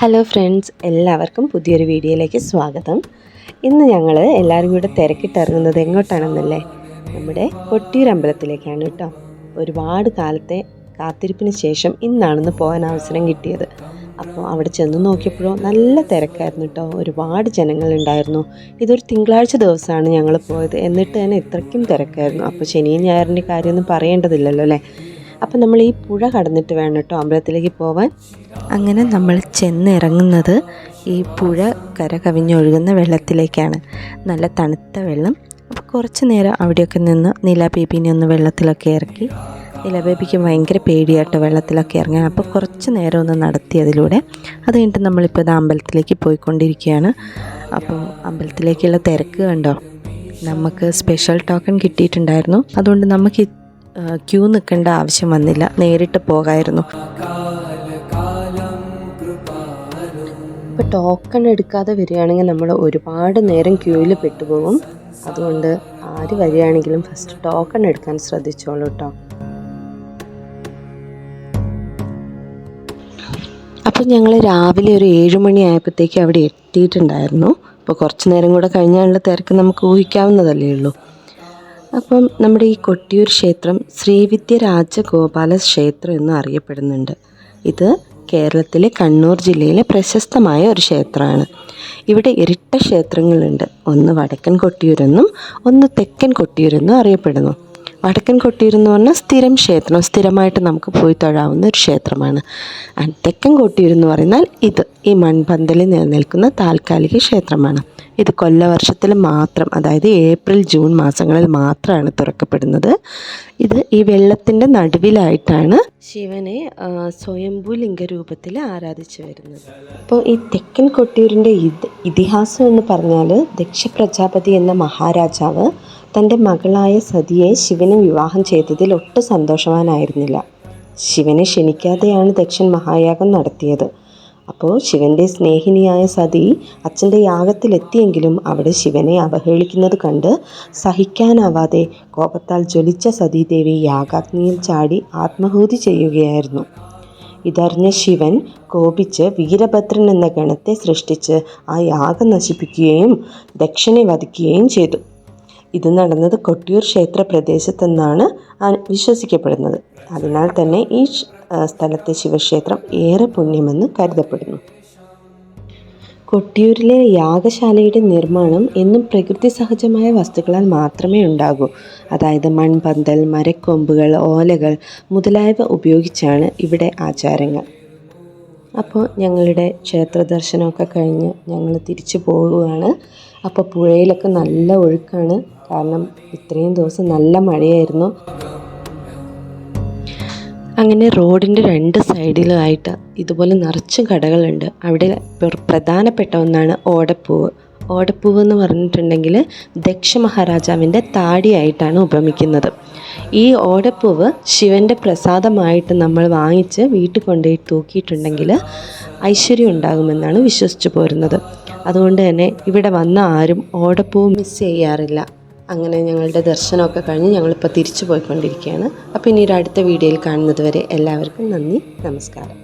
Hello friends, എല്ലാവർക്കും പുതിയൊരു വീഡിയോയിലേക്ക് സ്വാഗതം. ഇന്ന് ഞങ്ങൾ എല്ലാവരും കൂടെ തിരക്കിട്ടിറങ്ങുന്നത് എങ്ങോട്ടാണെന്നല്ലേ? നമ്മുടെ കൊട്ടിയൂർ അമ്പലത്തിലേക്കാണ് കേട്ടോ. ഒരുപാട് കാലത്തെ കാത്തിരിപ്പിന് ശേഷം ഇന്നാണെന്ന് പോകാൻ അവസരം കിട്ടിയത്. അപ്പോൾ അവിടെ ചെന്ന് നോക്കിയപ്പോഴോ നല്ല തിരക്കായിരുന്നു കേട്ടോ. ഒരുപാട് ജനങ്ങളുണ്ടായിരുന്നു. ഇതൊരു തിങ്കളാഴ്ച ദിവസമാണ് ഞങ്ങൾ പോയത്, എന്നിട്ട് തന്നെ ഇത്രയ്ക്കും തിരക്കായിരുന്നു. അപ്പോൾ ശനിയും ഞായറിൻ്റെ കാര്യമൊന്നും പറയേണ്ടതില്ലല്ലോ അല്ലേ? അപ്പം നമ്മൾ ഈ പുഴ കടന്നിട്ട് വേണം കേട്ടോ അമ്പലത്തിലേക്ക് പോവാൻ. അങ്ങനെ നമ്മൾ ചെന്നിറങ്ങുന്നത് ഈ പുഴ കര കവിഞ്ഞൊഴുകുന്ന വെള്ളത്തിലേക്കാണ്. നല്ല തണുത്ത വെള്ളം. അപ്പോൾ കുറച്ച് നേരം അവിടെയൊക്കെ നിന്ന് നില ബേബീനെ ഒന്ന് വെള്ളത്തിലൊക്കെ ഇറക്കി. നില ബേബിക്ക് ഭയങ്കര പേടിയാട്ടോ വെള്ളത്തിലൊക്കെ ഇറങ്ങാൻ. അപ്പോൾ കുറച്ച് നേരം ഒന്ന് നടത്തി അതിലൂടെ. അത് കഴിഞ്ഞിട്ട് നമ്മളിപ്പോൾ ഇത് അമ്പലത്തിലേക്ക് പോയിക്കൊണ്ടിരിക്കുകയാണ്. അപ്പോൾ അമ്പലത്തിലേക്കുള്ള തിരക്ക് കണ്ടോ. നമുക്ക് സ്പെഷ്യൽ ടോക്കൺ കിട്ടിയിട്ടുണ്ടായിരുന്നു. അതുകൊണ്ട് നമുക്ക് ക്യൂ നിൽക്കേണ്ട ആവശ്യം വന്നില്ല, നേരിട്ട് പോകാമായിരുന്നു. ഇപ്പോൾ ടോക്കൺ എടുക്കാതെ വരികയാണെങ്കിൽ നമ്മൾ ഒരുപാട് നേരം ക്യൂവിൽ പെട്ടുപോകും. അതുകൊണ്ട് ആര് വരികയാണെങ്കിലും ഫസ്റ്റ് ടോക്കൺ എടുക്കാൻ ശ്രദ്ധിച്ചോളൂ കേട്ടോ. അപ്പോൾ ഞങ്ങൾ രാവിലെ ഒരു 7 മണി ആയപ്പോഴത്തേക്ക് അവിടെ എത്തിയിട്ടുണ്ടായിരുന്നു. അപ്പോൾ കുറച്ച് നേരം കൂടെ കഴിഞ്ഞാലുള്ള തിരക്ക് നമുക്ക് ഊഹിക്കാവുന്നതല്ലേ ഉള്ളൂ. അപ്പം നമ്മുടെ ഈ കൊട്ടിയൂർ ക്ഷേത്രം ശ്രീവിദ്യ രാജഗോപാല ക്ഷേത്രം എന്ന് അറിയപ്പെടുന്നുണ്ട്. ഇത് കേരളത്തിലെ കണ്ണൂർ ജില്ലയിലെ പ്രശസ്തമായ ഒരു ക്ഷേത്രമാണ്. ഇവിടെ ഇരട്ട ക്ഷേത്രങ്ങളുണ്ട്. ഒന്ന് വടക്കൻ കൊട്ടിയൂരെന്നും ഒന്ന് തെക്കൻ കൊട്ടിയൂരെന്നും അറിയപ്പെടുന്നു. വടക്കൻ കൊട്ടിയൂർ എന്ന് പറഞ്ഞാൽ സ്ഥിരം ക്ഷേത്രം, സ്ഥിരമായിട്ട് നമുക്ക് പോയി തൊഴാവുന്ന ഒരു ക്ഷേത്രമാണ്. തെക്കൻ കൊട്ടിയൂർ എന്ന് പറഞ്ഞാൽ ഈ മൺപന്തലിൽ നിലനിൽക്കുന്ന താൽക്കാലിക ക്ഷേത്രമാണ്. ഇത് കൊല്ലവർഷത്തിൽ മാത്രം, അതായത് ഏപ്രിൽ ജൂൺ മാസങ്ങളിൽ മാത്രമാണ് തുറക്കപ്പെടുന്നത്. ഇത് ഈ വെള്ളത്തിൻ്റെ നടുവിലായിട്ടാണ് ശിവനെ സ്വയംഭൂ ലിംഗരൂപത്തിൽ ആരാധിച്ചു വരുന്നത്. അപ്പോൾ ഈ തെക്കൻ കൊട്ടിയൂരിൻ്റെ ഇതിഹാസം എന്ന് പറഞ്ഞാൽ ദക്ഷ പ്രജാപതി എന്ന മഹാരാജാവ് തൻ്റെ മകളായ സതിയെ ശിവനെ വിവാഹം ചെയ്തതിൽ ഒട്ടും സന്തോഷവാനായിരുന്നില്ല. ശിവനെ ക്ഷണിക്കാതെയാണ് ദക്ഷൻ മഹായാഗം നടത്തിയത്. അപ്പോൾ ശിവൻ്റെ സ്നേഹിനിയായ സതി അച്ഛൻ്റെ യാഗത്തിലെത്തിയെങ്കിലും അവിടെ ശിവനെ അവഹേളിക്കുന്നത് കണ്ട് സഹിക്കാനാവാതെ കോപത്താൽ ജ്വലിച്ച സതീദേവി യാഗാഗ്നിയിൽ ചാടി ആത്മാഹൂതി ചെയ്യുകയായിരുന്നു. ഇതറിഞ്ഞ ശിവൻ കോപിച്ച് വീരഭദ്രൻ എന്ന ഗണത്തെ സൃഷ്ടിച്ച് ആ യാഗം നശിപ്പിക്കുകയും ദക്ഷനെ വധിക്കുകയും ചെയ്തു. ഇത് നടന്നത് കൊട്ടിയൂർ ക്ഷേത്ര പ്രദേശത്തെന്നാണ് വിശ്വസിക്കപ്പെടുന്നത്. അതിനാൽ തന്നെ ഈ സ്ഥലത്തെ ശിവക്ഷേത്രം ഏറെ പുണ്യമെന്ന് കരുതപ്പെടുന്നു. കൊട്ടിയൂരിലെ യാഗശാലയുടെ നിർമ്മാണം എന്നും പ്രകൃതി സഹജമായ വസ്തുക്കളാൽ മാത്രമേ ഉണ്ടാകൂ. അതായത് മൺപന്തൽ, മരക്കൊമ്പുകൾ, ഓലകൾ മുതലായവ ഉപയോഗിച്ചാണ് ഇവിടെ ആചാരങ്ങൾ. അപ്പോൾ ഞങ്ങളുടെ ക്ഷേത്ര ദർശനമൊക്കെ കഴിഞ്ഞ് ഞങ്ങൾ തിരിച്ചു പോവുകയാണ്. അപ്പോൾ പുഴയിലൊക്കെ നല്ല ഒഴുക്കാണ്, കാരണം ഇത്രയും ദിവസം നല്ല മഴയായിരുന്നു. അങ്ങനെ റോഡിൻ്റെ 2 സൈഡിലായിട്ട് ഇതുപോലെ നിറച്ചും കടകളുണ്ട്. അവിടെ പ്രധാനപ്പെട്ട ഒന്നാണ് ഓടപ്പൂവ്. ഓടപ്പൂവ് എന്ന് പറഞ്ഞിട്ടുണ്ടെങ്കിൽ ദക്ഷ മഹാരാജാവിൻ്റെ താടിയായിട്ടാണ് ഉപമിക്കുന്നത്. ഈ ഓടപ്പൂവ് ശിവൻ്റെ പ്രസാദമായിട്ട് നമ്മൾ വാങ്ങിച്ച് വീട്ടിൽ കൊണ്ടുപോയി തൂക്കിയിട്ടുണ്ടെങ്കിൽ ഐശ്വര്യം ഉണ്ടാകുമെന്നാണ് വിശ്വസിച്ചു പോരുന്നത്. അതുകൊണ്ട് തന്നെ ഇവിടെ വന്ന ആരും ഓടപ്പൂവ് മിസ് ചെയ്യാറില്ല. അങ്ങനെ ഞങ്ങളുടെ ദർശനമൊക്കെ കഴിഞ്ഞ് ഞങ്ങളിപ്പോൾ തിരിച്ചു പോയിക്കൊണ്ടിരിക്കുകയാണ്. അപ്പോൾ ഇനി ഒരു അടുത്ത വീഡിയോയിൽ കാണുന്നത് വരെ എല്ലാവർക്കും നന്ദി, നമസ്കാരം.